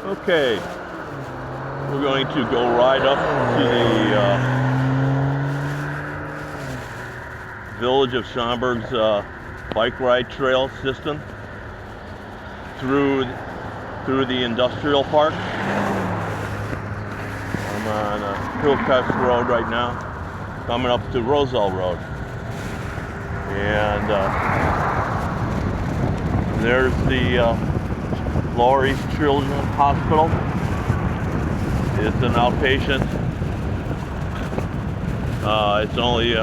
Okay, we're going to go right up to the village of Schaumburg's bike ride trail system through the industrial park. I'm on Hillcrest Road right now, coming up to Roselle Road, and there's the Laurie's Children's Hospital. It's an outpatient. It's only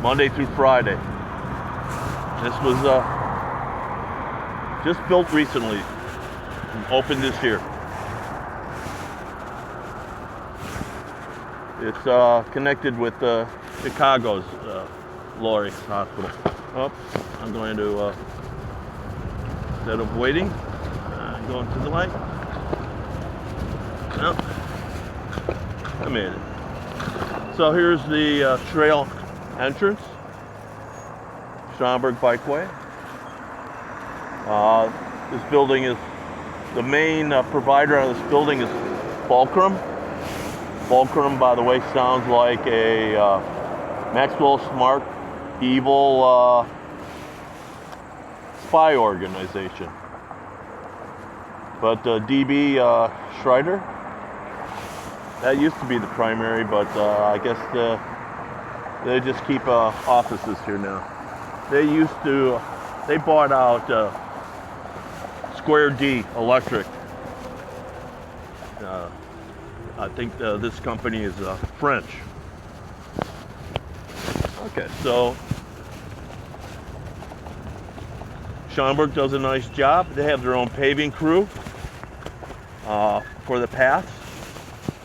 Monday through Friday. This was just built recently, opened this year. It's connected with Chicago's Laurie's Hospital. Oh, I'm going to, instead of waiting, going to the light. No, I made it. So here's the trail entrance, Schaumburg Bikeway. This building is, the main provider of this building is Fulcrum. Fulcrum, by the way, sounds like a Maxwell Smart evil spy organization. But DB Schreider, that used to be the primary, but I guess they just keep offices here now. They bought out Square D Electric. I think this company is French. Okay, so Schaumburg does a nice job. They have their own paving crew for the paths.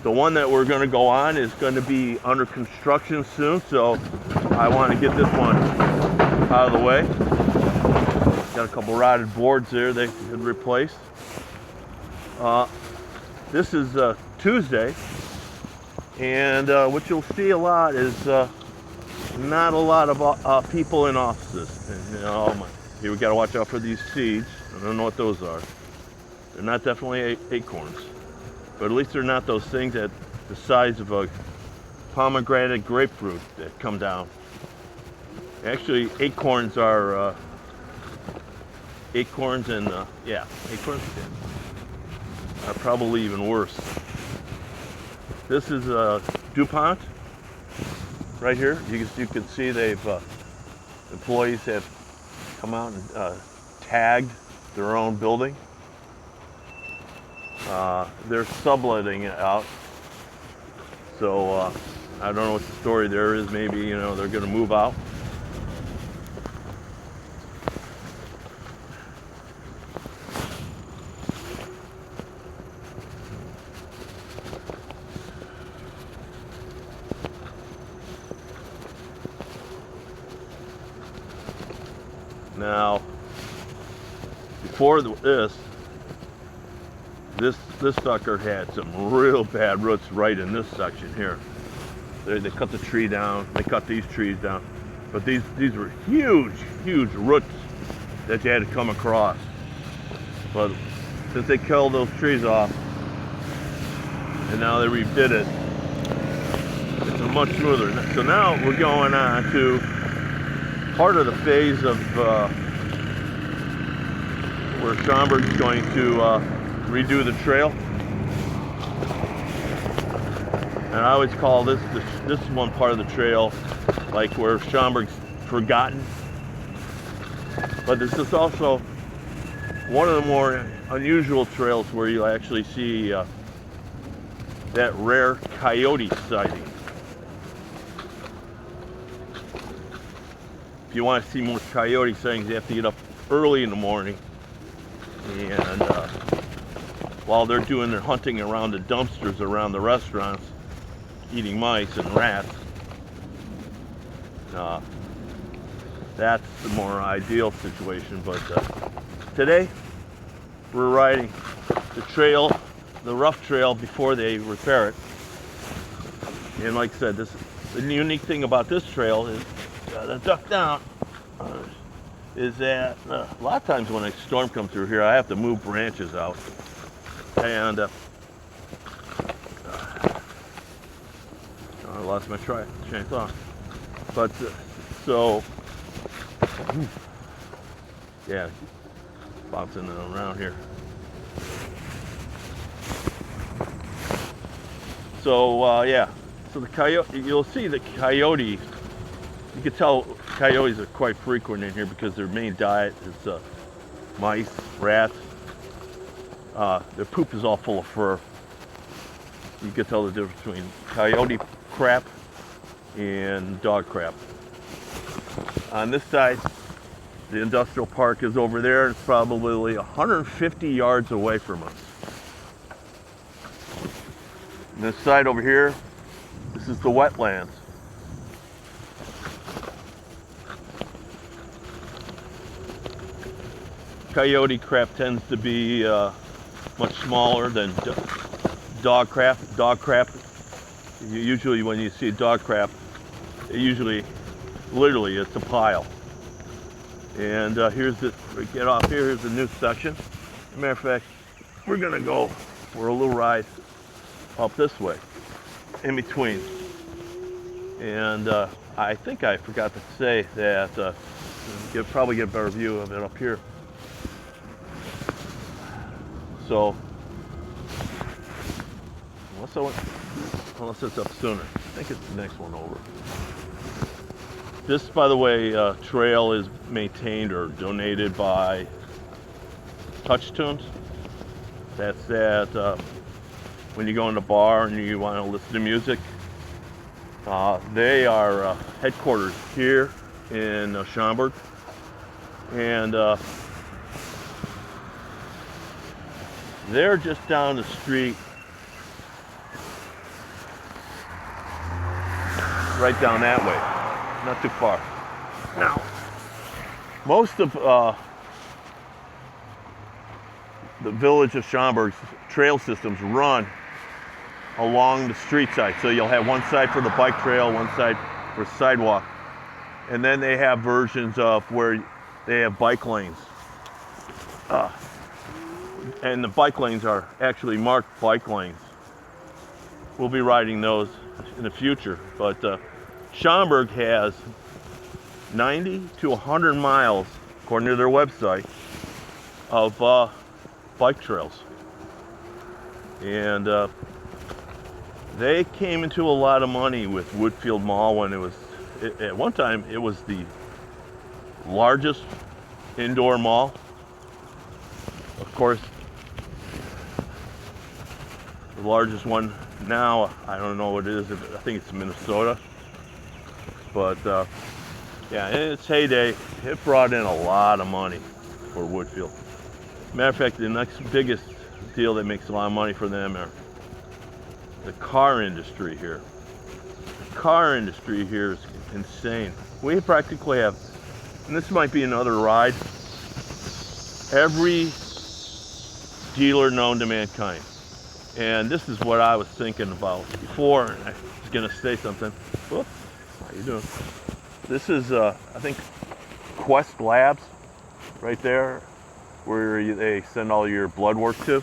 The one that we're going to go on is going to be under construction soon, so I want to get this one out of the way. Got a couple rotted boards there they could replace. This is Tuesday, and what you'll see a lot is not a lot of people in offices. And, here we got to watch out for these seeds. I don't know what those are. They're not definitely acorns, but at least they're not those things that the size of a pomegranate grapefruit that come down. Actually, acorns are acorns and acorns are probably even worse. This is DuPont right here. You can see they've employees have come out and tagged their own building. They're subletting it out, so I don't know what the story there is. Maybe they're going to move out. Now, before this sucker had some real bad roots right in this section here. They cut the tree down. They cut these trees down, but these were huge roots that they had to come across. But since they killed those trees off, and now they redid it, it's much smoother. So now we're going on to part of the phase of where Schaumburg is going to redo the trail. And I always call this one part of the trail like where Schaumburg's forgotten. But this is also one of the more unusual trails where you actually see that rare coyote sighting. If you want to see more coyote sightings, you have to get up early in the morning, and while they're doing their hunting around the dumpsters around the restaurants, eating mice and rats, that's the more ideal situation. But today we're riding the trail, the rough trail, before they repair it. And like I said, the unique thing about this trail is the duck down. is that a lot of times when a storm comes through here, I have to move branches out. And I lost my train of thought. But so, yeah, bouncing around here. So yeah, so the coyote, you'll see the coyote. You can tell coyotes are quite frequent in here because their main diet is mice, rats. Their poop is all full of fur. You can tell the difference between coyote crap and dog crap. On this side, the industrial park is over there. It's probably 150 yards away from us. And this side over here, this is the wetlands. Coyote crap tends to be much smaller than dog crap. Dog crap, usually when you see dog crap, literally it's a pile. And here's the, we get off here, here's the new section. As a matter of fact, we're gonna go for a little ride up this way, in between. And I think I forgot to say that you'll probably get a better view of it up here. So, unless it's up sooner. I think it's the next one over. This, by the way, trail is maintained or donated by Touch Tunes. That's that when you go in a bar and you want to listen to music. They are headquarters here in Schaumburg. And they're just down the street, right down that way, not too far. Now, most of the village of Schaumburg's trail systems run along the street side. So you'll have one side for the bike trail, one side for sidewalk. And then they have versions of where they have bike lanes. And the bike lanes are actually marked bike lanes. We'll be riding those in the future. But Schaumburg has 90 to 100 miles, according to their website, of bike trails. And they came into a lot of money with Woodfield Mall when it was, at one time, it was the largest indoor mall. Of course, the largest one now, I don't know what it is, I think it's Minnesota. But yeah, in its heyday, it brought in a lot of money for Woodfield. Matter of fact, the next biggest deal that makes a lot of money for them are the car industry here. The car industry here is insane. We practically have, and this might be another ride, every dealer known to mankind. And this is what I was thinking about before, and I was gonna say something. Whoops, how you doing? This is, I think, Quest Labs, right there, where they send all your blood work to.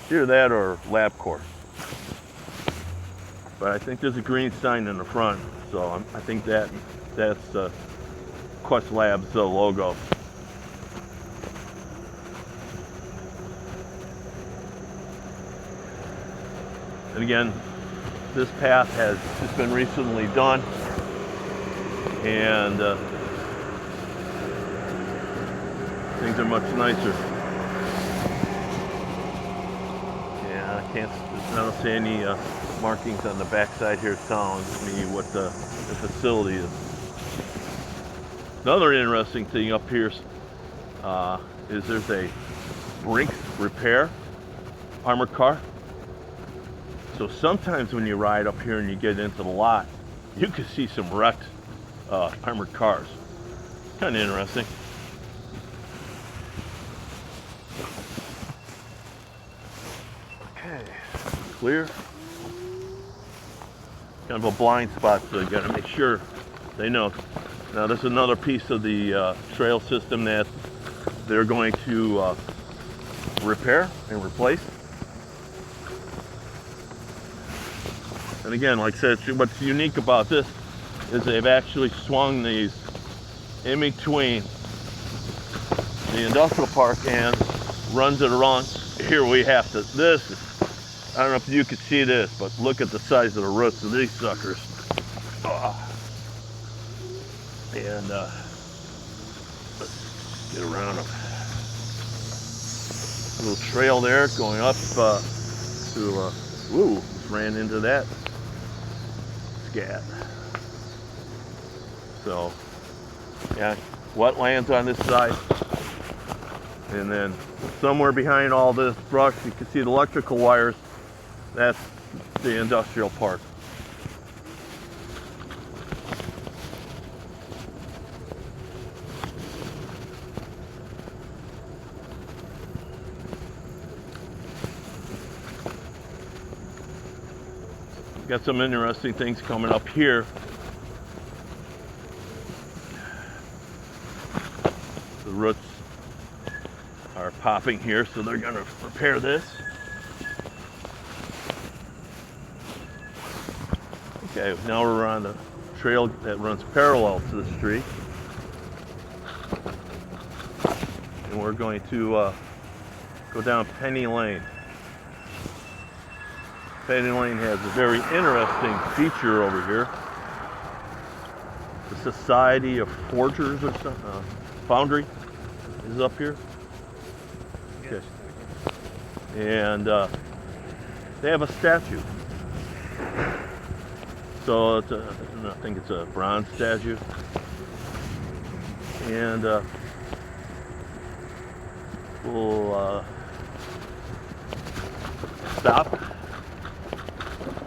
Either that or LabCorp. But I think there's a green sign in the front, so I think that's Quest Labs logo. And again, this path has just been recently done, and things are much nicer. Yeah, I don't see any markings on the backside here telling me what the facility is. Another interesting thing up here is there's a Brinks Repair armored car. So sometimes when you ride up here and you get into the lot, you can see some wrecked armored cars. Kind of interesting. Okay, clear. Kind of a blind spot, so you gotta make sure they know Now this is another piece of the trail system that they're going to repair and replace. And again, like I said, what's unique about this is they've actually swung these in between the industrial park and runs it around. Here we have to, this is, I don't know if you can see this, but look at the size of the roots of these suckers. And let's get around them. A little trail there going up to, ooh, just ran into that scat. So, yeah, wetlands on this side. And then somewhere behind all this brush, you can see the electrical wires. That's the industrial park. Got some interesting things coming up here. The roots are popping here, so they're going to repair this. Okay, now we're on the trail that runs parallel to the street. And we're going to go down Penny Lane. Penny Lane has a very interesting feature over here. The Society of Forgers or something, Foundry is up here. Okay. And they have a statue. So it's a, I think it's a bronze statue. And we'll stop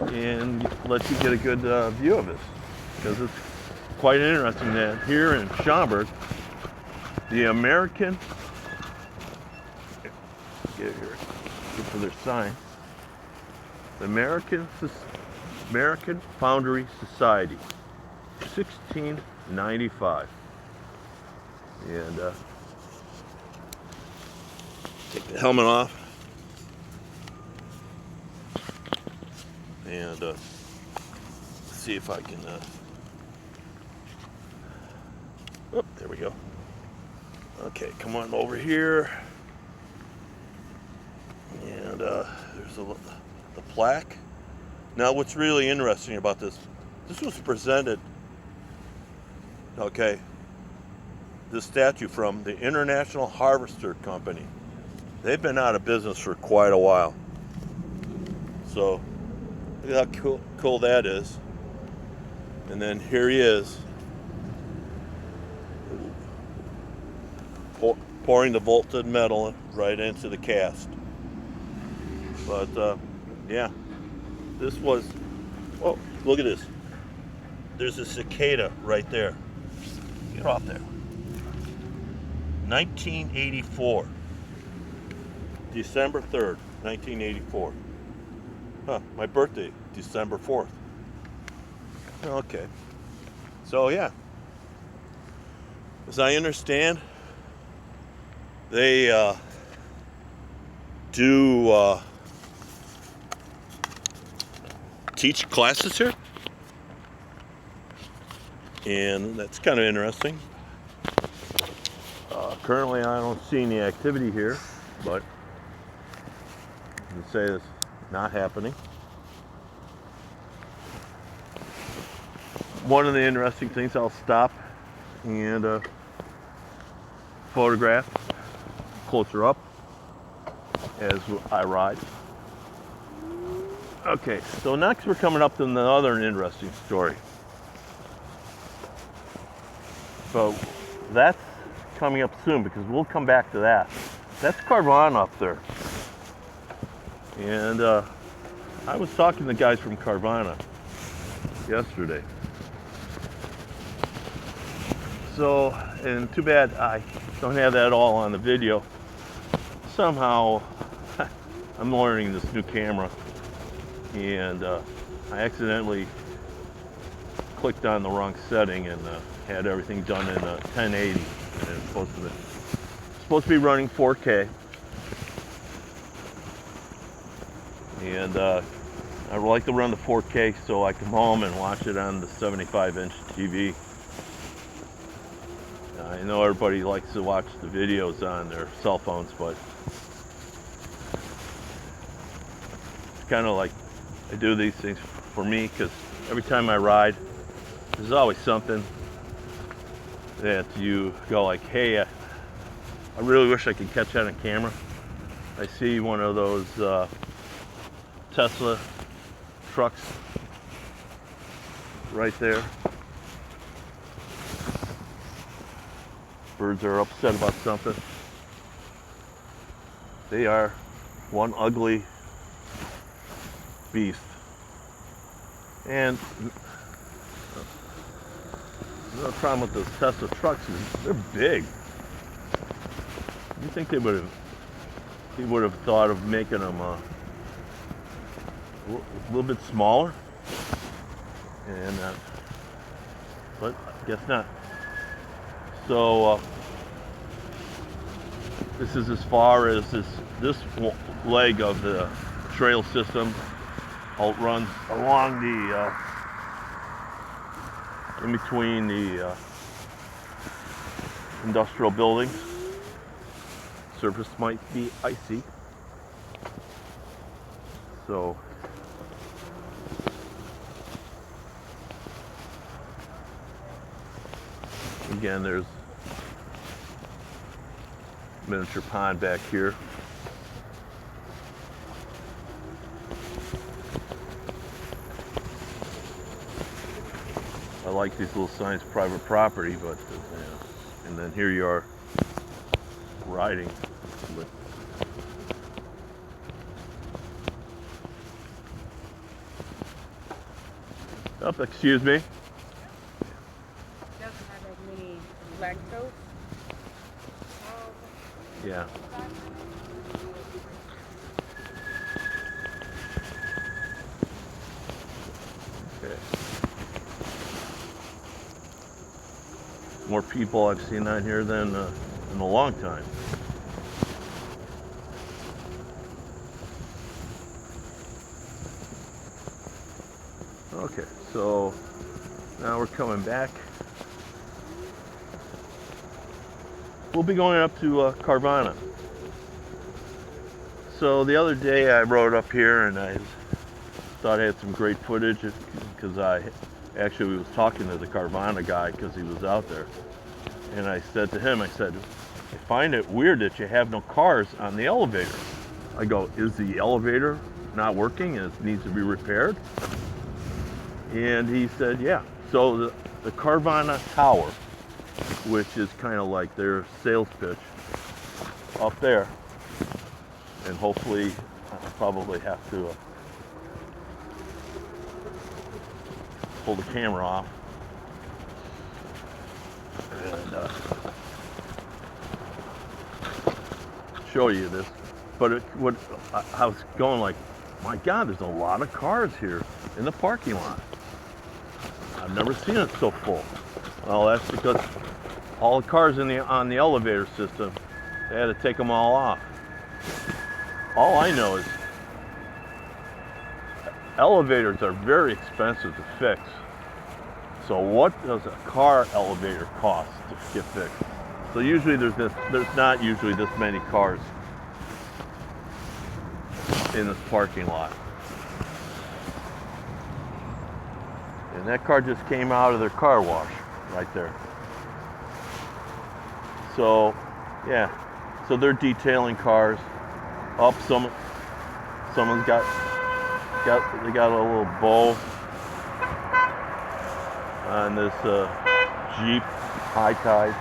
and let you get a good view of this, because it's quite interesting that here in Schaumburg, the American, get here, look for their sign, the American Foundry Society, 1695, and take the helmet off. And see if I can, oh, there we go. Okay, come on over here. And there's the plaque. Now what's really interesting about this was presented, okay, this statue from the International Harvester Company. They've been out of business for quite a while. So, look at how cool that is. And then here he is, pouring the volted metal right into the cast. But yeah, this was, oh, look at this. There's a cicada right there. Get off there. 1984. December 3rd, 1984. Huh, my birthday, December 4th. Okay. So yeah, as I understand, they do teach classes here, and that's kind of interesting. Currently I don't see any activity here, but I can say it's not happening. One of the interesting things, I'll stop and photograph closer up as I ride. Okay, so next we're coming up to another interesting story. So that's coming up soon, because we'll come back to that. That's Carvana up there. And I was talking to the guys from Carvana yesterday. So, and too bad I don't have that all on the video. Somehow, I'm learning this new camera, and I accidentally clicked on the wrong setting, and had everything done in 1080, and it's supposed to be running 4K. And I would like to run the 4K so I come home and watch it on the 75-inch TV. I know everybody likes to watch the videos on their cell phones, but it's kind of like I do these things for me, because every time I ride, there's always something that you go like, hey, I really wish I could catch that on camera. I see one of those Tesla trucks right there. Birds are upset about something. They are one ugly beast. And the problem with those Tesla trucks is they're big. You think he would have thought of making them a little bit smaller? And but I guess not. So this is as far as this leg of the trail system. It runs along the in between the industrial buildings. Surface might be icy, so again, there's a miniature pond back here. I like these little signs, private property, but and then here you are riding. Oh, excuse me. Doesn't have as many lactose. Yeah. Okay. More people I've seen on here than in a long time. Okay, so now we're coming back. We'll be going up to Carvana. So the other day I rode up here and I thought I had some great footage because I actually was talking to the Carvana guy because he was out there. And I said to him, I said, I find it weird that you have no cars on the elevator. I go, is the elevator not working and it needs to be repaired? And he said, yeah. So the Carvana Tower, which is kind of like their sales pitch, up there. And hopefully, I'll probably have to pull the camera off. And show you this. But I was going like, my God, there's a lot of cars here in the parking lot. I've never seen it so full. Well, that's because all the cars on the elevator system, they had to take them all off. All I know is elevators are very expensive to fix. So what does a car elevator cost to get fixed? So usually there's not usually this many cars in this parking lot. And that car just came out of their car wash right there. So yeah, so they're detailing cars. Up, someone's got a little bow on this Jeep High Tide.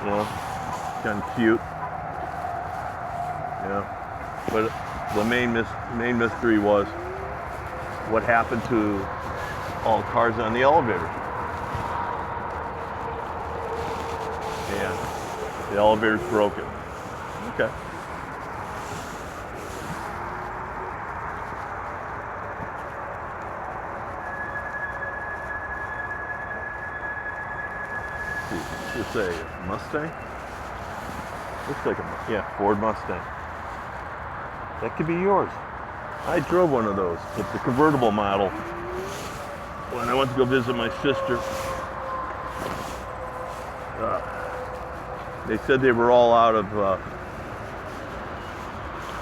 You know, kind of cute. You know, but the main mystery was what happened to all the cars on the elevator. And the elevator's broken. Okay. this a Mustang? Looks like a, yeah, Ford Mustang. That could be yours. I drove one of those. It's the convertible model when I went to go visit my sister. They said they were all out of,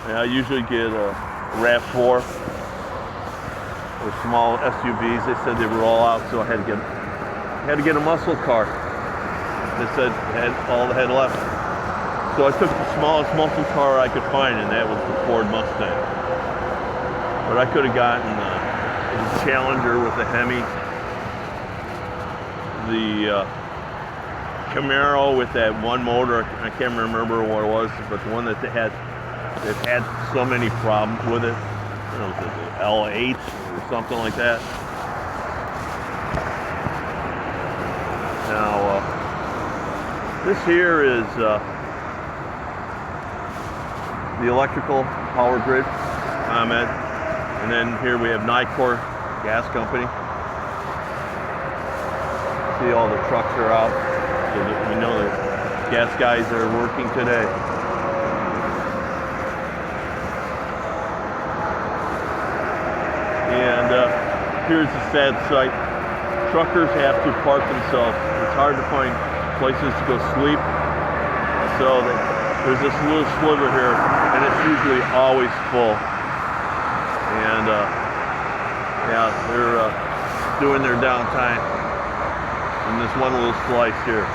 I usually get a RAV4 or small SUVs. They said they were all out, so I had to get a muscle car. They said all they had left. So I took the smallest muscle car I could find, and that was the Ford Mustang. But I could have gotten the Challenger with the Hemi, the Camaro with that one motor. I can't remember what it was, but the one that they had so many problems with it. I don't know, was it the L8 or something like that? Now, this here is the electrical power grid comment, and then here we have Nicor Gas Company. See, all the trucks are out, so that we know the gas guys are working today. And here's the sad sight. Truckers have to park themselves. It's hard to find places to go sleep, so there's this little sliver here, and it's usually always full. And yeah, they're doing their downtime in this one little slice here.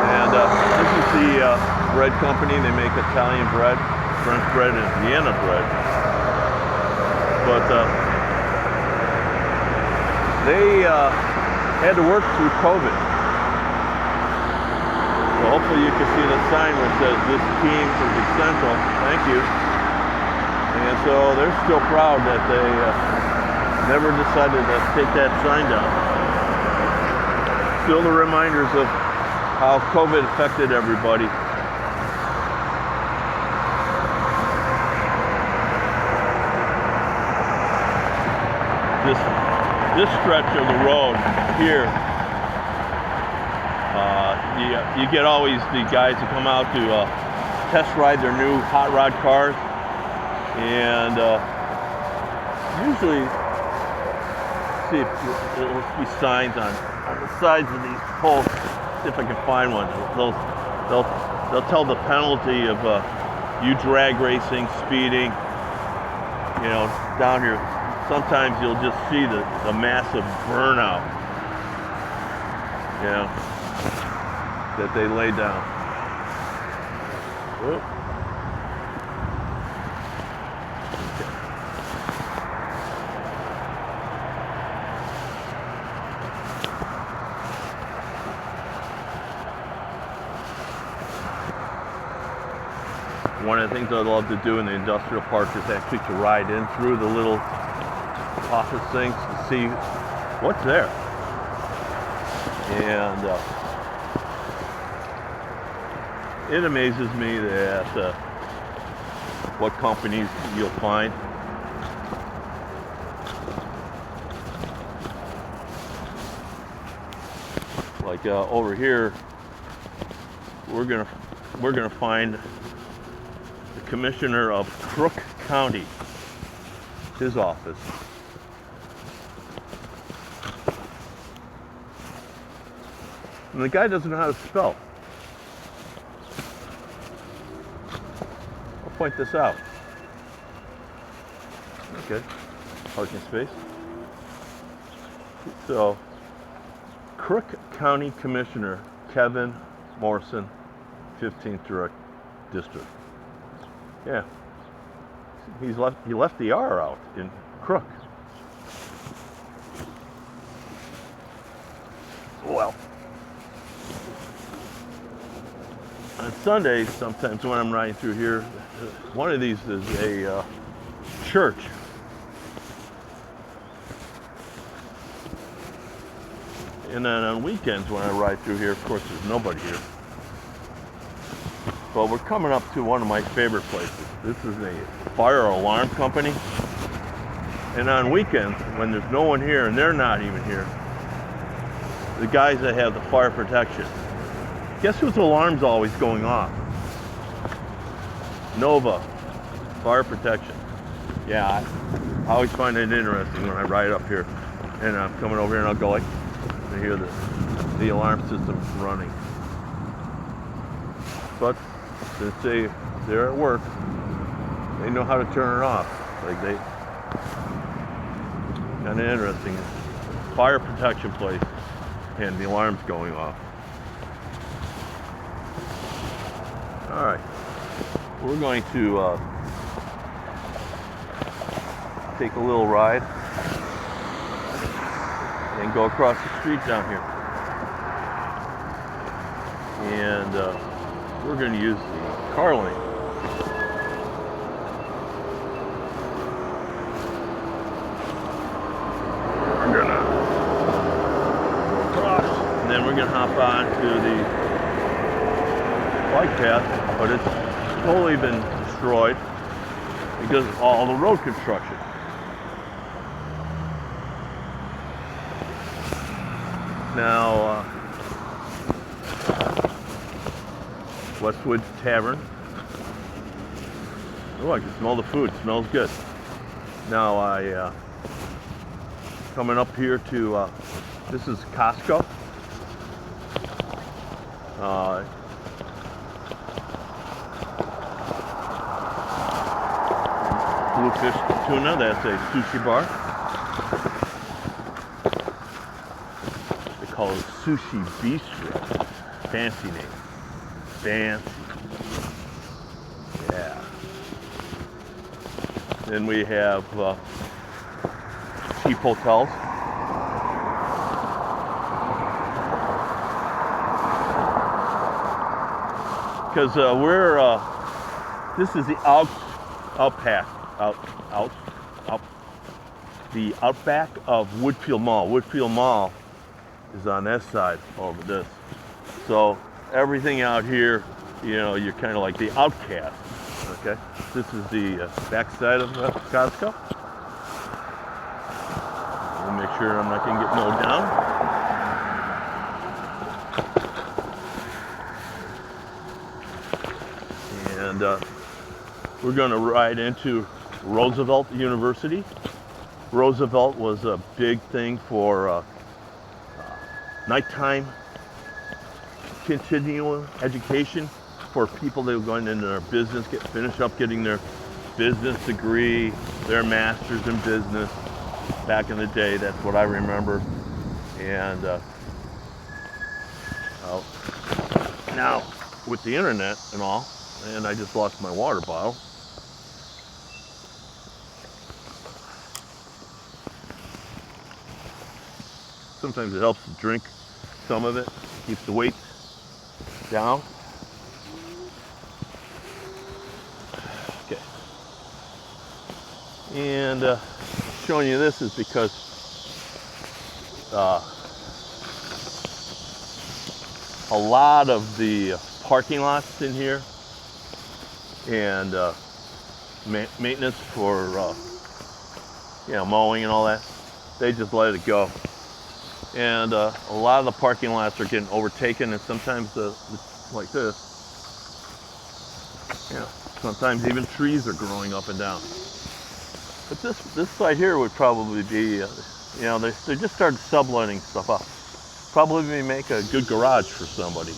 And this is the bread company. They make Italian bread, French bread, and Vienna bread. But they had to work through COVID. So hopefully you can see the sign where it says this team is essential. Thank you. And so they're still proud that they never decided to take that sign down. Still the reminders of how COVID affected everybody. This stretch of the road here, you get always the guys who come out to test ride their new hot rod cars, and usually, see if there'll be signs on the sides of these posts. See if I can find one. They'll tell the penalty of you drag racing, speeding, you know, down here. Sometimes you'll just see the massive burnout, you know, that they lay down. Whoop. One of the things I love to do in the industrial park is actually to ride in through the little office things to see what's there. And it amazes me that what companies you'll find. Like over here, we're gonna find the commissioner of Crook County, his office. And the guy doesn't know how to spell. I'll point this out. Okay, parking space. So, Crook County Commissioner Kevin Morrison, 15th Direct District. Yeah, he left the R out in Crook. Well, on Sundays, sometimes when I'm riding through here, one of these is a church. And then on weekends when I ride through here, of course there's nobody here. But we're coming up to one of my favorite places. This is a fire alarm company. And on weekends, when there's no one here and they're not even here, the guys that have the fire protection. Guess whose alarm's always going off? Nova, fire protection. Yeah, I always find it interesting when I ride up here and I'm coming over here and I'll go like, I hear the alarm system running. But since they're at work, they know how to turn it off. Like kind of interesting. Fire protection place and the alarm's going off. All right, we're going to take a little ride and go across the street down here. And we're going to use the car lane. We're going to go across, and then we're going to hop on to the bike path, but it's totally been destroyed because of all the road construction. Now, Westwood Tavern. Oh, I can smell the food. It smells good. Now, coming up here to, this is Costco. Bluefish tuna, that's a sushi bar. They call it Sushi Bistro. Fancy name. Fancy. Yeah. Then we have cheap hotels. Because this is the the outback of Woodfield Mall. Woodfield Mall is on that side over this. So everything out here, you know, you're kind of like the outcast. Okay, this is the back side of Costco. Let me make sure I'm not going to get mowed down. And we're going to ride into Roosevelt University. Roosevelt was a big thing for nighttime continuing education for people that were going into their business, finish up getting their business degree, their master's in business. Back in the day, that's what I remember. And now with the internet and all, and I just lost my water bottle. Sometimes it helps to drink some of it, keeps the weight down. Okay. And showing you this is because a lot of the parking lots in here and maintenance for you know, mowing and all that, they just let it go. And a lot of the parking lots are getting overtaken, and sometimes like this, yeah, sometimes even trees are growing up and down. But this side here would probably be, you know, they just started subletting stuff up. Probably make a good garage for somebody.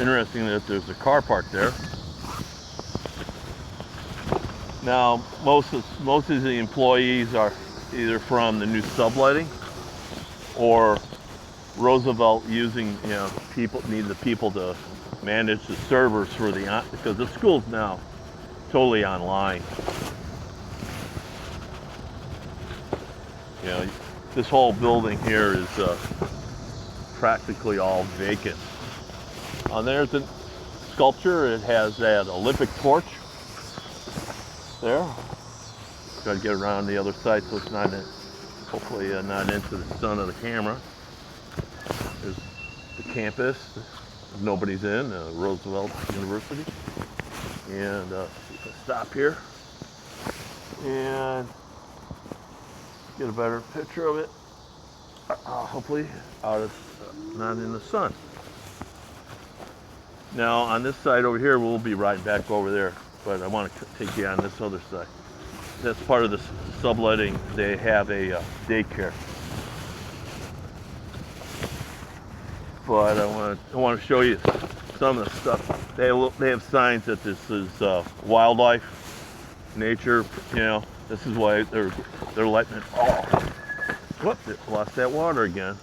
Interesting that there's a car park there. Now, most of the employees are either from the new subletting or Roosevelt using, you know, need the people to manage the servers for because the school's now totally online. You know, this whole building here is practically all vacant. There's the sculpture. It has that Olympic torch there. Got to get around the other side so it's not, hopefully not into the sun of the camera. There's the campus. Nobody's in, Roosevelt University. And if I stop here, and get a better picture of it. Hopefully out of not in the sun. Now on this side over here, we'll be riding back over there, but I want to take you on this other side. That's part of the subletting. They have a daycare, but I want to show you some of the stuff. They have signs that this is wildlife, nature. You know, this is why they're letting it. Oh, whoop! It lost that water again.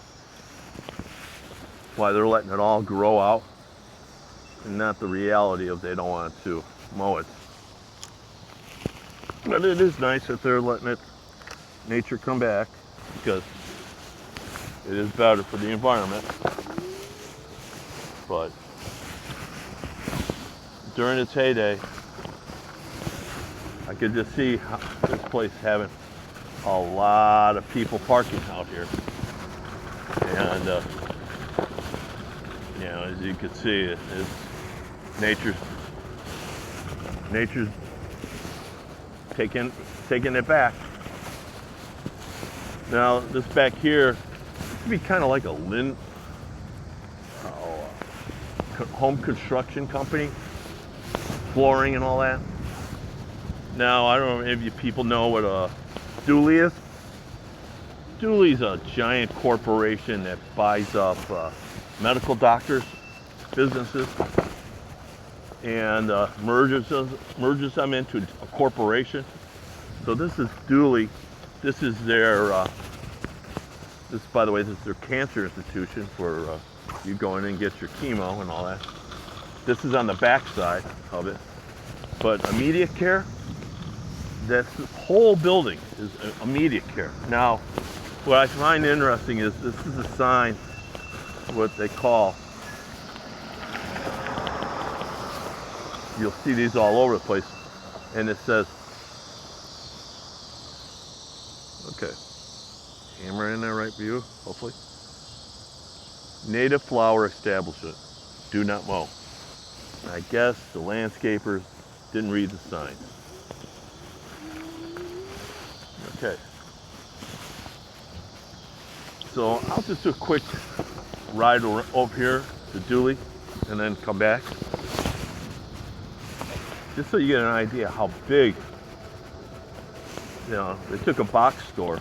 Why they're letting it all grow out, and not the reality of they don't want to mow it. But it is nice that they're letting nature come back, because it is better for the environment. But during its heyday, I could just see this place having a lot of people parking out here. And you know, as you can see, it's nature's taking it back. Now this back here could be kind of like a home construction company, flooring and all that. Now I don't know if you people know what a dually is. Dually's a giant corporation that buys up medical doctors, businesses, and merges them into a corporation. So this is Dually. This is their, this, by the way, this is their cancer institution for you go in and get your chemo and all that. This is on the back side of it. But immediate care, that's the whole building is immediate care. Now, what I find interesting is this is a sign, what they call, you'll see these all over the place, and it says, okay, camera in there, right view, hopefully. Native flower establishment, do not mow. I guess the landscapers didn't read the sign. Okay. So I'll just do a quick ride over here to Dually and then come back. Just so you get an idea how big, you know, they took a box store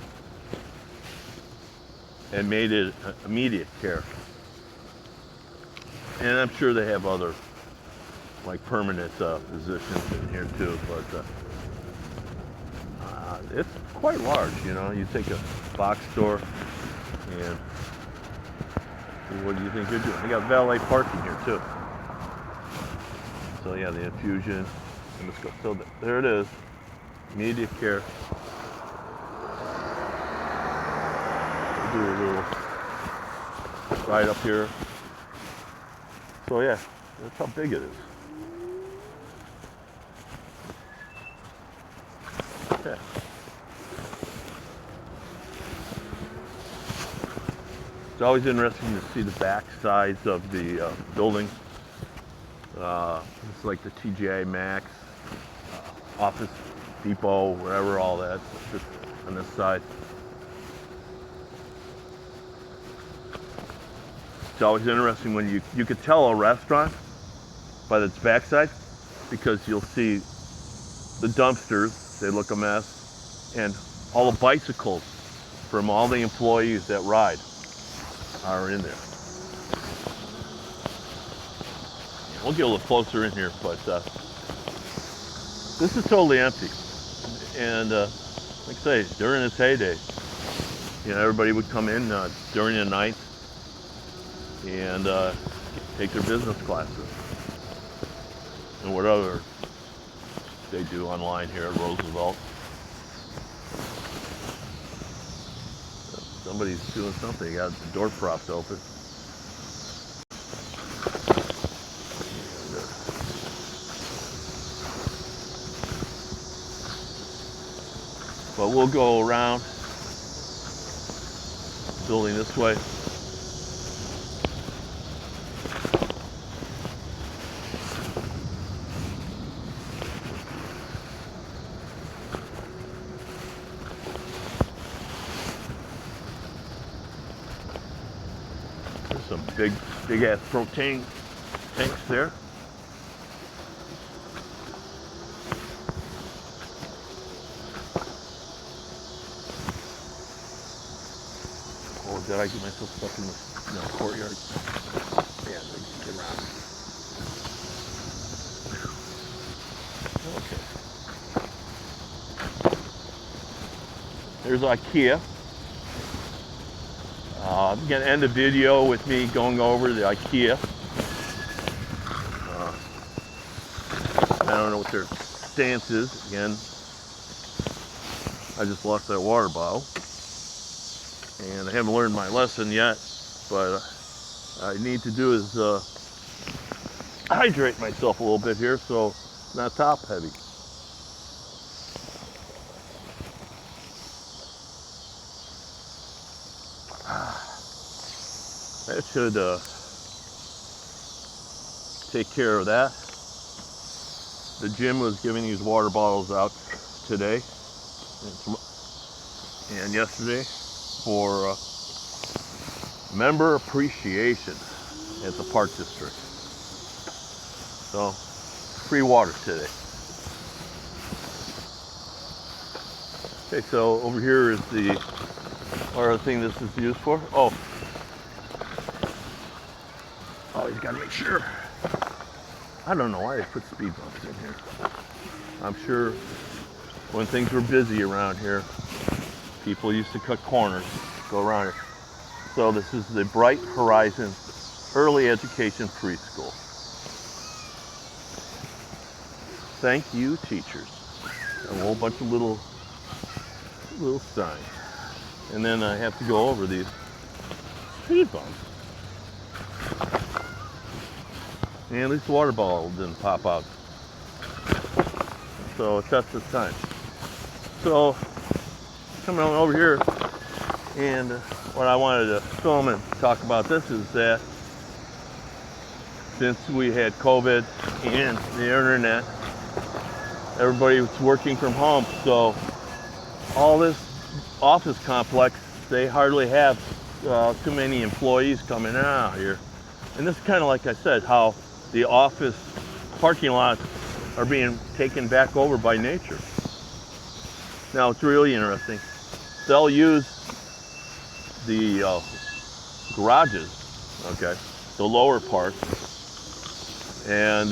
and made it immediate care. And I'm sure they have other, like, permanent positions in here too, but it's quite large, you know. You take a box store and what do you think you're doing? They got valet parking here too. So yeah, the infusion. Let's go. So there it is, immediate care. We'll do a little ride up here. So yeah, that's how big it is. Okay. It's always interesting to see the back sides of the building. It's like the DJI Max, Office Depot, wherever, all that, just on this side. It's always interesting when you could tell a restaurant by its backside, because you'll see the dumpsters, they look a mess, and all the bicycles from all the employees that ride are in there. We'll get a little closer in here, but this is totally empty. And like I say, during its heyday, you know, everybody would come in during the night and take their business classes and whatever they do online here at Roosevelt. Somebody's doing something. You got the door propped open. But we'll go around building this way. some big ass propane tanks there. Oh, did I get myself stuck in the courtyard? Yeah, let me get around. Okay. There's IKEA. I'm going to end the video with me going over the IKEA. I don't know what their stance is. Again, I just lost that water bottle. And I haven't learned my lesson yet. But I need to do is hydrate myself a little bit here so it's not top heavy. That should take care of that. The gym was giving these water bottles out today and yesterday for member appreciation at the Park District. So, free water today. Okay, so over here is the other thing this is used for. Oh, you gotta make sure. I don't know why they put speed bumps in here. I'm sure when things were busy around here, people used to cut corners, go around it. So this is the Bright Horizon Early Education Preschool. Thank you, teachers. And a whole bunch of little signs. And then I have to go over these speed bumps. And at least the water bottle didn't pop out. So test this time. So coming on over here, and what I wanted to film and talk about this is that since we had COVID and the internet, everybody was working from home. So all this office complex, they hardly have too many employees coming out here. And this is kind of like I said, how the office parking lots are being taken back over by nature. Now it's really interesting. They'll use the garages, okay, the lower parts, and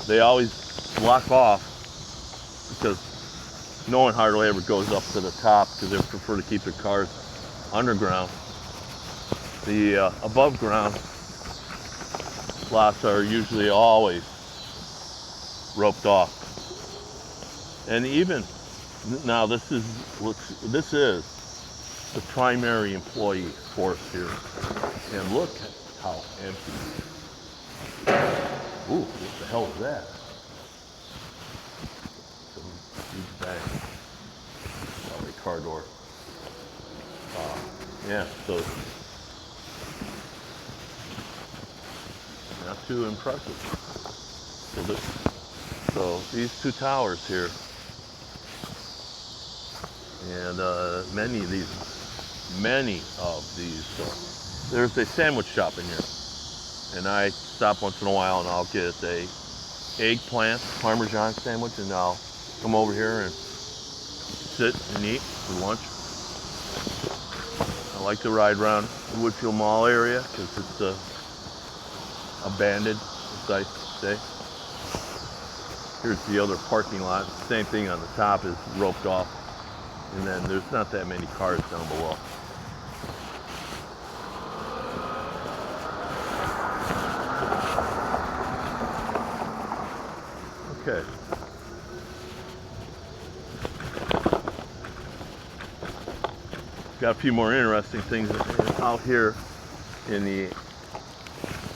they always block off because no one hardly ever goes up to the top because they prefer to keep their cars underground. The above ground lots are usually always roped off. And even now, this is the primary employee force here. And look how empty. Ooh, what the hell is that? Some huge bag. Probably car door. Yeah, so not too impressive. So these two towers here, and many of these. There's a sandwich shop in here, and I stop once in a while and I'll get a eggplant Parmesan sandwich, and I'll come over here and sit and eat for lunch. I like to ride around the Woodfield Mall area because it's abandoned, as I say. Here's the other parking lot. Same thing on the top is roped off. And then there's not that many cars down below. Okay. Got a few more interesting things out here in the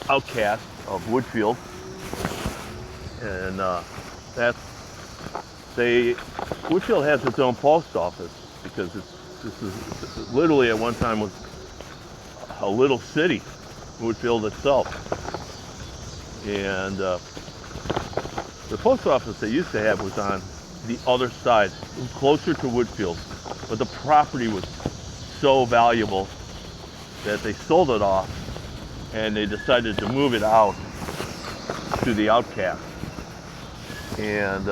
outcast of Woodfield. And Woodfield has its own post office because this is literally at one time was a little city, Woodfield itself. And the post office they used to have was on the other side, closer to Woodfield, but the property was so valuable that they sold it off, and they decided to move it out to the outcast. And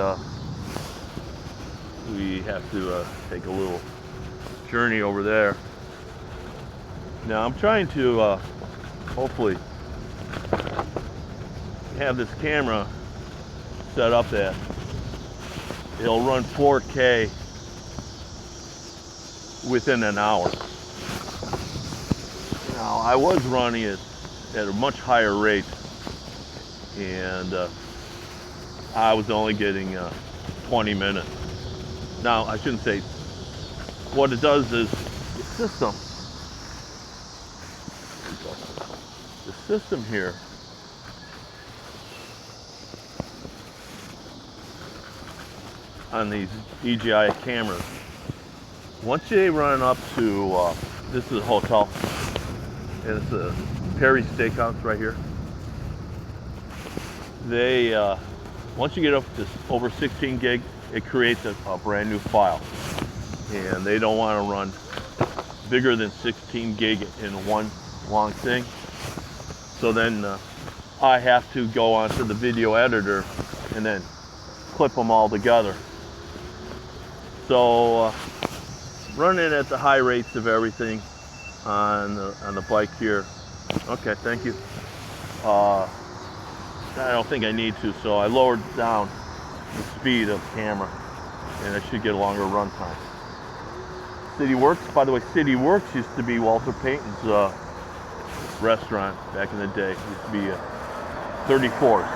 we have to take a little journey over there. Now I'm trying to hopefully have this camera set up that it'll run 4K within an hour. Now I was running it at a much higher rate, and I was only getting 20 minutes. Now I shouldn't say, what it does is the system here on these DJI cameras, once they run up to, this is a hotel, and it's a Perry Steakhouse right here. They, once you get up to over 16 gig, it creates a brand new file. And they don't want to run bigger than 16 gig in one long thing. So then I have to go onto the video editor and then clip them all together. So running at the high rates of everything on the bike here. Okay, thank you. I don't think I need to, so I lowered down the speed of the camera, and I should get a longer run time. City Works, by the way, City Works used to be Walter Payton's restaurant back in the day. It used to be 34th.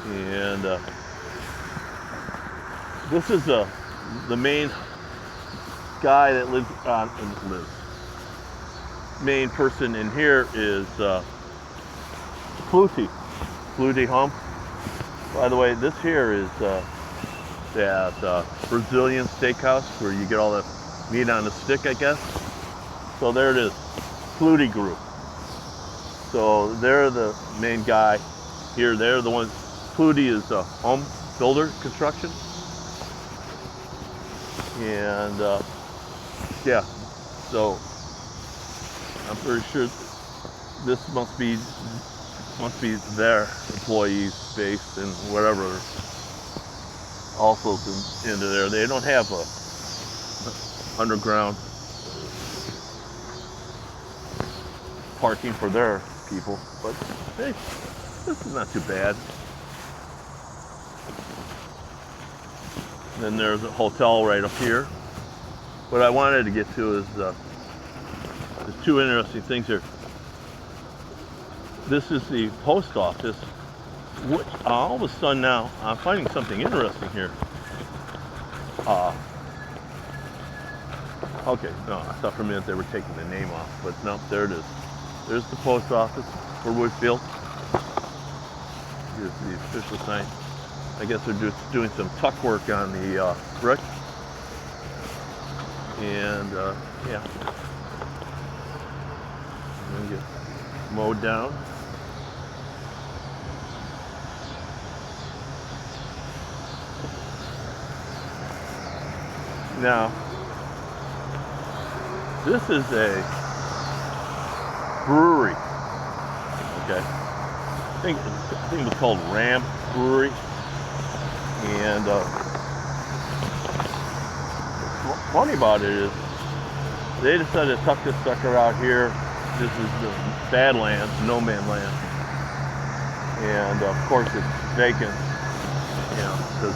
And this is the main guy that lives main person in here is Flutie Home. By the way, this here is that Brazilian steakhouse where you get all the meat on the stick, I guess. So there it is, Flutie Group. So they're the main guy here. They're the ones. Flutie is a home builder construction. And yeah, so I'm pretty sure this must be their employees based in whatever also into there. They don't have a underground parking for their people, but hey, this is not too bad. Then there's a hotel right up here. What I wanted to get to is there's two interesting things here. This is the post office. All of a sudden now, I'm finding something interesting here. Okay, no, I thought for a minute they were taking the name off, but no, there it is. There's the post office for Woodfield. Here's the official sign. I guess they're just doing some tuck work on the brick. And yeah, I'm gonna get mowed down. Now, this is a brewery. Okay, I think it was called Ram Brewery. And what's funny about it is they decided to tuck this sucker out here. This is the Badlands, no man land. And of course it's vacant, you know, because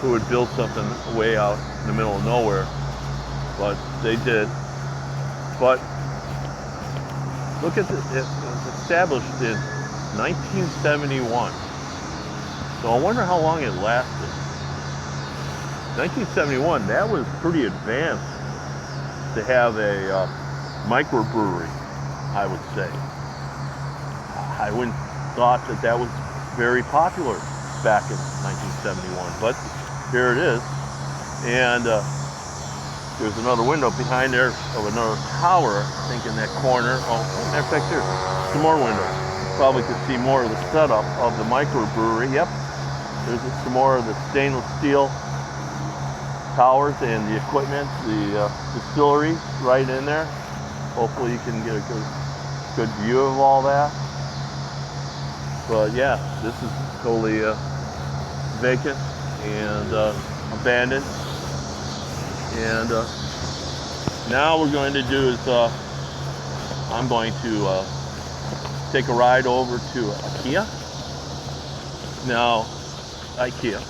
who would build something way out in the middle of nowhere? But they did. But look at this, it was established in 1971. So I wonder how long it lasted. 1971, that was pretty advanced to have a microbrewery, I would say. I wouldn't thought that was very popular back in 1971, but here it is. And there's another window behind there of another tower, I think in that corner. Oh, matter of fact, there's some more windows. Probably could see more of the setup of the microbrewery. Yep. There's some more of the stainless steel towers and the equipment, the distillery right in there. Hopefully you can get a good view of all that. But yeah, this is totally vacant and abandoned. And now we're going to do is I'm going to take a ride over to IKEA. Now, IKEA.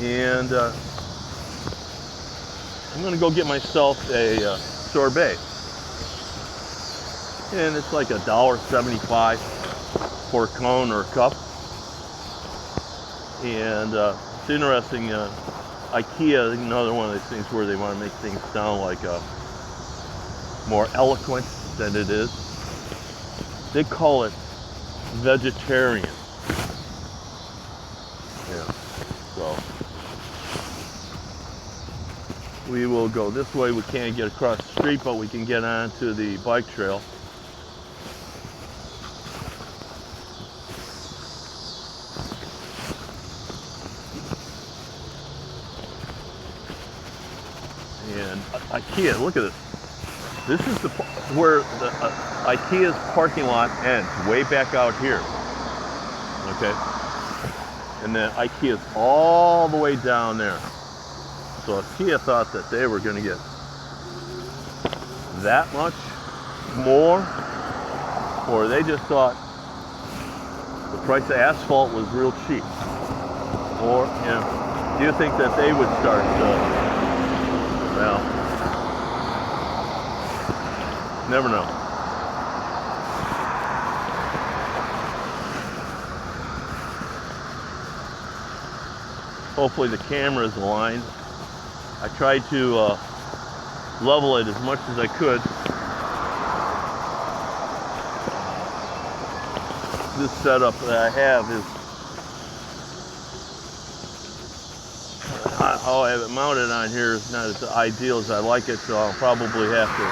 And I'm gonna go get myself a sorbet. And it's like $1.75 for a cone or a cup. And it's interesting, IKEA, another one of these things where they want to make things sound like more eloquent than it is. They call it vegetarian. Yeah, so we will go this way. We can't get across the street, but we can get onto the bike trail. And IKEA, look at this. This is where the IKEA's parking lot ends, way back out here. Okay? And then IKEA's all the way down there. So IKEA thought that they were going to get that much more, or they just thought the price of asphalt was real cheap. Or, you know, do you think that they would start well, never know. Hopefully the camera is aligned. I tried to level it as much as I could. This setup that I have is how I have it mounted on here is not as ideal as I like it, so I'll probably have to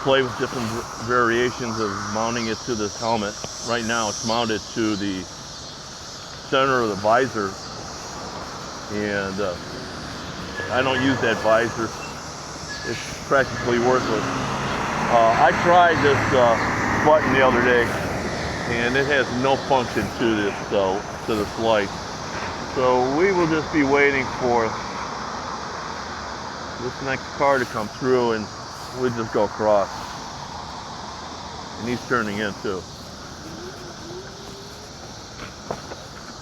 play with different variations of mounting it to this helmet. Right now it's mounted to the center of the visor, and I don't use that visor. It's practically worthless. I tried this button the other day, and it has no function to this light. So we will just be waiting for this next car to come through, and we'll just go across. And he's turning in too.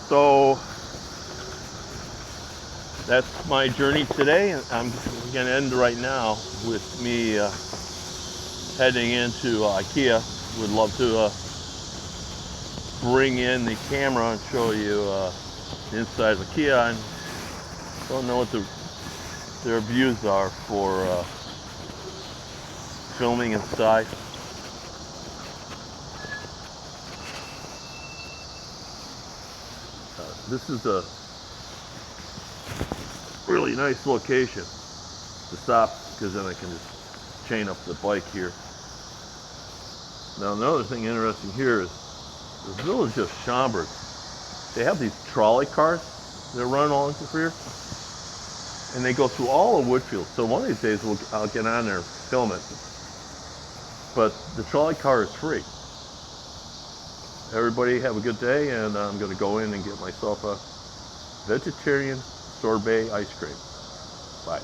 So that's my journey today. I'm going to end right now with me heading into IKEA. Would love to bring in the camera and show you inside of IKEA. And don't know what their views are for filming inside. This is a really nice location to stop, because then I can just chain up the bike here. Now another thing interesting here is the village of Schaumburg. They have these trolley cars that run along through here, and they go through all of Woodfield. So one of these days I'll get on there and film it. But the trolley car is free. Everybody have a good day, and I'm going to go in and get myself a vegetarian sorbet ice cream. Bye.